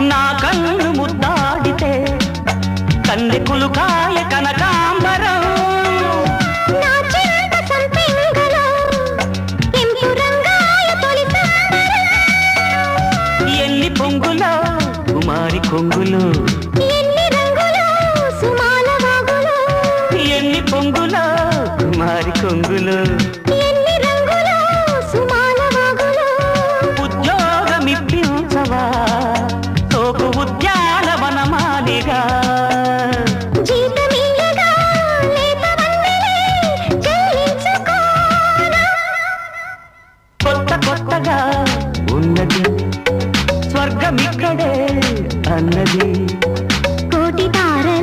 నా కన్ను ముద్దాడితే కన్నెకులు కాయ కనకాంబరం నా చింత సంపెంగలో కెంపు రంగాయ తొలి సంబరం ఎన్ని పొంగులో కుమారి కొంగులు ఎన్ని రంగులో సుమాల వాగులో ఎన్ని పొంగులో కుమారి కొంగులు ఎన్ని రంగులో సుమాల వాగులో ఉద్యోగమిప్పించవా తోపు ఉద్యానవనమాలిగా జీతమియ్యగా లేత వన్నెలే జయించుకోనా కొత్త కొత్తగా ఉన్నది స్వర్గమిక్కడే అన్నది కోటి తారల